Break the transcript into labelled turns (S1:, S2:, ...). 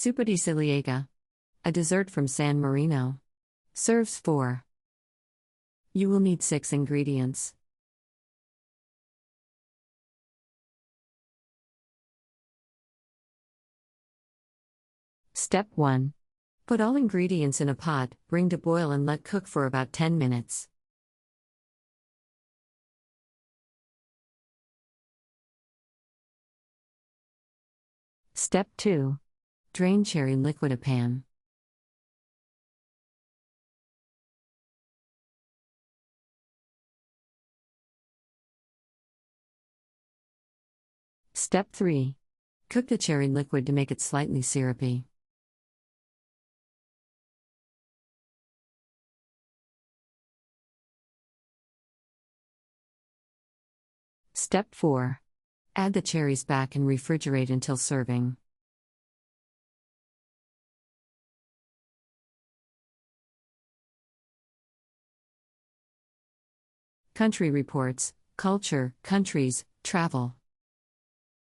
S1: Zuppa di ciliege, a dessert from San Marino. Serves 4. You will need 6 ingredients. Step 1. Put all ingredients in a pot, bring to boil and let cook for about 10 minutes. Step 2. Drain cherry liquid a pan. Step 3. Cook the cherry liquid to make it slightly syrupy. Step 4. Add the cherries back and refrigerate until serving. Country reports, culture, countries, travel.